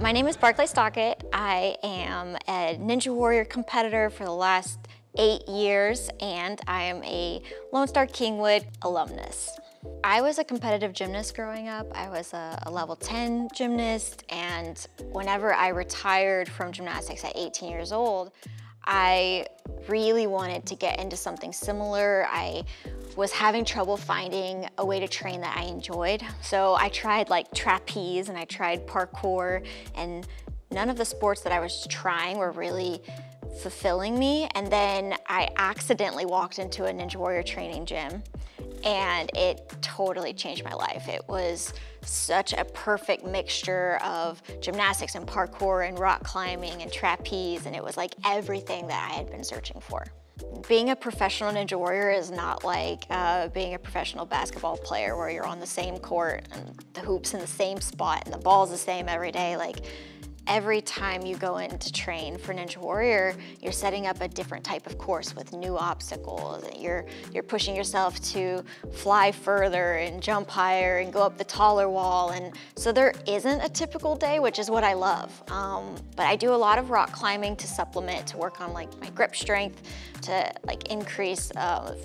My name is Barclay Stockett. I am a Ninja Warrior competitor for the last 8 years, and I am a Lone Star Kingwood alumnus. I was a competitive gymnast growing up. I was a level 10 gymnast, and whenever I retired from gymnastics at 18 years old, I really wanted to get into something similar. I was having trouble finding a way to train that I enjoyed. So I tried like trapeze and I tried parkour, and none of the sports that I was trying were really fulfilling me. And then I accidentally walked into a Ninja Warrior training gym, and it totally changed my life. It was such a perfect mixture of gymnastics and parkour and rock climbing and trapeze, and it was like everything that I had been searching for. Being a professional Ninja Warrior is not like being a professional basketball player where you're on the same court and the hoop's in the same spot and the ball's the same every day. Like, every time you go in to train for Ninja Warrior, you're setting up a different type of course with new obstacles. You're pushing yourself to fly further and jump higher and go up the taller wall. And so there isn't a typical day, which is what I love. But I do a lot of rock climbing to supplement, to work on like my grip strength, to like increase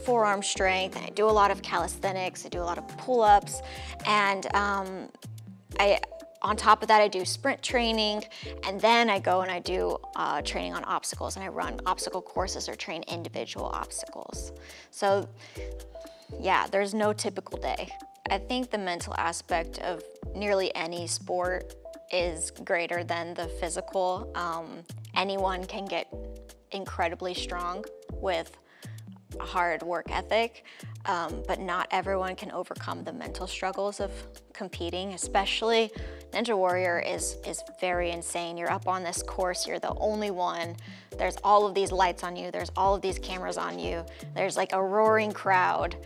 forearm strength. And I do a lot of calisthenics. I do a lot of pull-ups, and on top of that, I do sprint training, and then I go and I do training on obstacles, and I run obstacle courses or train individual obstacles. So yeah, there's no typical day. I think the mental aspect of nearly any sport is greater than the physical. Anyone can get incredibly strong with a hard work ethic, but not everyone can overcome the mental struggles of competing. Especially Ninja Warrior is very insane. You're up on this course, you're the only one. There's all of these lights on you, there's all of these cameras on you, there's like a roaring crowd,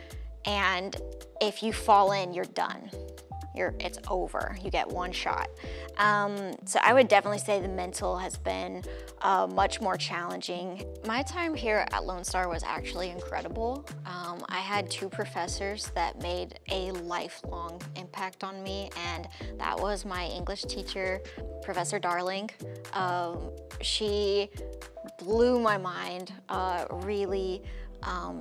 and if you fall in, you're done. It's over, you get one shot. So I would definitely say the mental has been much more challenging. My time here at Lone Star was actually incredible. I had 2 professors that made a lifelong impact on me, and that was my English teacher, Professor Darling. She blew my mind, really.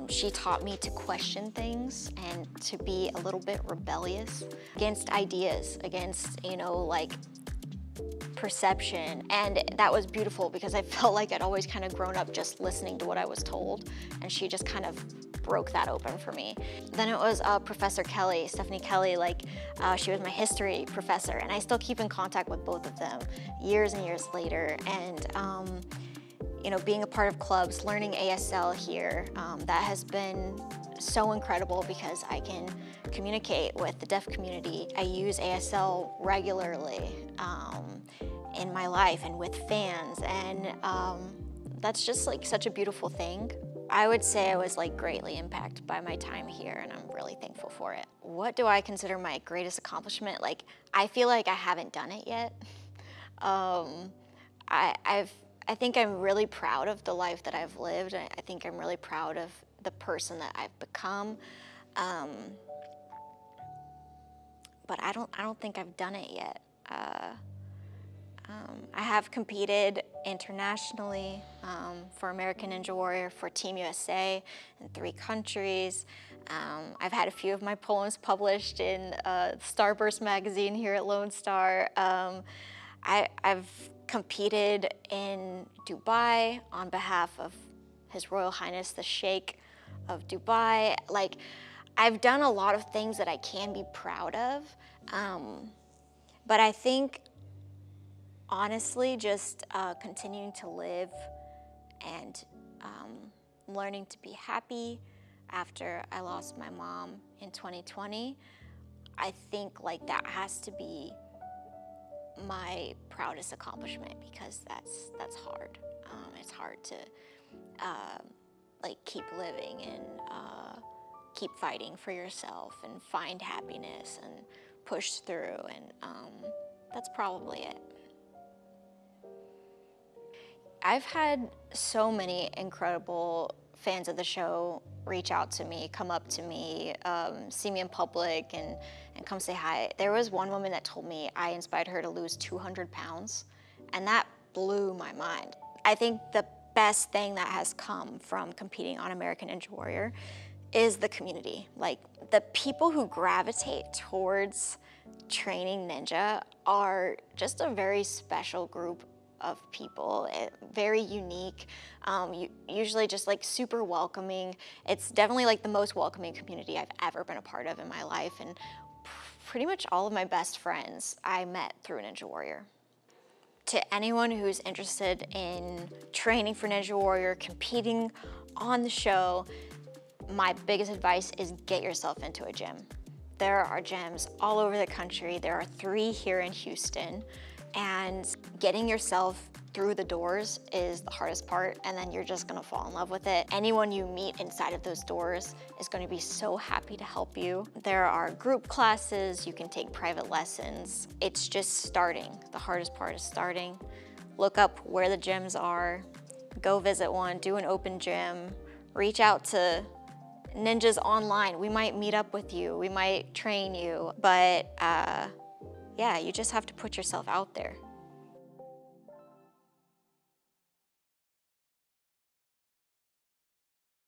She taught me to question things and to be a little bit rebellious against ideas, against, like perception. And that was beautiful because I felt like I'd always kind of grown up just listening to what I was told, and she just kind of broke that open for me. Then it was Professor Kelly, Stephanie Kelly, she was my history professor, and I still keep in contact with both of them years and years later. And being a part of clubs, learning ASL here, that has been so incredible because I can communicate with the deaf community. I use ASL regularly in my life and with fans, and that's just like such a beautiful thing. I would say I was like greatly impacted by my time here, and I'm really thankful for it. What do I consider my greatest accomplishment? Like, I feel like I haven't done it yet. I think I'm really proud of the life that I've lived. I think I'm really proud of the person that I've become. But I don't think I've done it yet. I have competed internationally for American Ninja Warrior, for Team USA in 3 countries. I've had a few of my poems published in Starburst magazine here at Lone Star. I've competed in Dubai on behalf of His Royal Highness the Sheikh of Dubai. Like, I've done a lot of things that I can be proud of, but I think honestly just continuing to live and learning to be happy after I lost my mom in 2020, I think like that has to be my proudest accomplishment, because that's hard. It's hard to like keep living and keep fighting for yourself and find happiness and push through, and that's probably it. I've had so many incredible fans of the show reach out to me, come up to me, see me in public and come say hi. There was one woman that told me I inspired her to lose 200 pounds, and that blew my mind. I think the best thing that has come from competing on American Ninja Warrior is the community. Like, the people who gravitate towards training ninja are just a very special group of people, very unique, usually just like super welcoming. It's definitely like the most welcoming community I've ever been a part of in my life, and pretty much all of my best friends I met through Ninja Warrior. To anyone who's interested in training for Ninja Warrior, competing on the show, my biggest advice is get yourself into a gym. There are gyms all over the country. There are 3 here in Houston, and getting yourself through the doors is the hardest part, and then you're just gonna fall in love with it. Anyone you meet inside of those doors is gonna be so happy to help you. There are group classes, you can take private lessons. It's just starting. The hardest part is starting. Look up where the gyms are, go visit one, do an open gym, reach out to ninjas online. We might meet up with you, we might train you, but yeah, you just have to put yourself out there.